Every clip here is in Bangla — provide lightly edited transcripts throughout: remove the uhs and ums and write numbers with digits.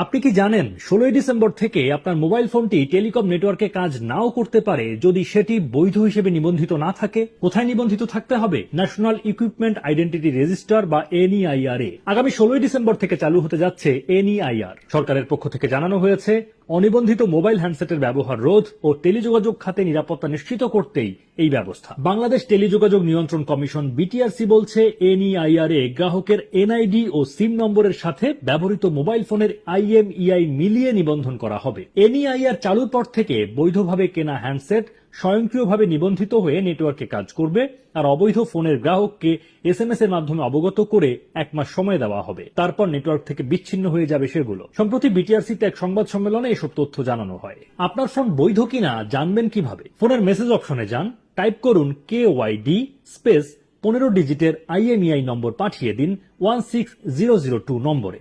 আপনি কি জানেন 16 ডিসেম্বর থেকে আপনার মোবাইল ফোনটি টেলিকম নেটওয়ার্কে কাজ নাও করতে পারে যদি সেটি বৈধ হিসেবে নিবন্ধিত না থাকে? কোথায় নিবন্ধিত থাকতে হবে? ন্যাশনাল ইকুইপমেন্ট আইডেন্টিটি রেজিস্টার বা এনইআইআর-এ। আগামী 16 ডিসেম্বর থেকে চালু হতে যাচ্ছে এনইআইআর। সরকারের পক্ষ থেকে জানানো হয়েছে, অনিবন্ধিত মোবাইল হ্যান্ডসেটের ব্যবহার রোধ ও টেলিযোগাযোগ খাতে নিরাপত্তা নিশ্চিত করতেই এই ব্যবস্থা। বাংলাদেশ টেলিযোগাযোগ নিয়ন্ত্রণ কমিশন বিটিআরসি বলছে, এনইআইআর-এ গ্রাহকের এনআইডি ও সিম নম্বরের সাথে ব্যবহৃত মোবাইল ফোনের আইএমইআই মিলিয়ে নিবন্ধন করা হবে। এনইআইআর চালুর পর থেকে বৈধভাবে কেনা হ্যান্ডসেট স্বয়ংক্রিয়ভাবে নিবন্ধিত হয়ে নেটওয়ার্কে কাজ করবে, আর অবৈধ ফোনের গ্রাহককে এসএমএস এর মাধ্যমে অবগত করে 1 মাস সময় দেওয়া হবে। তারপর নেটওয়ার্ক থেকে বিচ্ছিন্ন হয়ে যাবে সেগুলো। সম্প্রতি বিটিআরসিতে এক সংবাদ সম্মেলনে এসব তথ্য জানানো হয়। আপনার ফোন বৈধ কিনা জানবেন কিভাবে? ফোনের মেসেজ অপশনে যান, টাইপ করুন KYD স্পেস 15 ডিজিটের আইএমইআই নম্বর পাঠিয়ে দিন 16002 নম্বরে।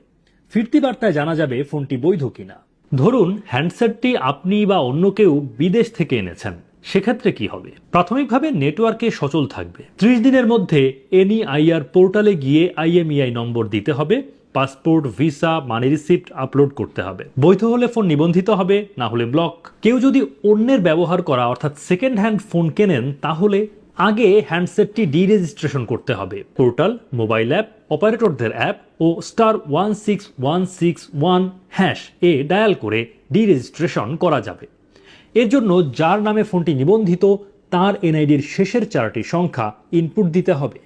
ফিরতি বার্তায় জানা যাবে ফোনটি বৈধ কিনা। ধরুন হ্যান্ডসেটটি আপনি বা অন্য কেউ বিদেশ থেকে এনেছেন, সেক্ষেত্রে কি হবে? প্রাথমিকভাবে নেটওয়ার্কে সচল থাকবে। 30 দিনের মধ্যে এনইআইআর পোর্টালে গিয়ে আইএমইআই নম্বর দিতে হবে, পাসপোর্ট, ভিসা, মানি রিসিপ্ট আপলোড করতে হবে। বৈধ হলে ফোন নিবন্ধিত হবে, না হলে ব্লক। কেউ যদি অন্যের ব্যবহার করা অর্থাৎ সেকেন্ড হ্যান্ড ফোন কেনেন, তাহলে আগে হ্যান্ডসেটটি ডিরেজিস্ট্রেশন করতে হবে। পোর্টাল, মোবাইল অ্যাপ, অপারেটরদের অ্যাপ ও *16161# এ ডায়াল করে ডিরেজিস্ট্রেশন করা যাবে। এর জন্য যার নামে ফোনটি নিবন্ধিত তার এনআইডির শেষের 4টি সংখ্যা ইনপুট দিতে হবে।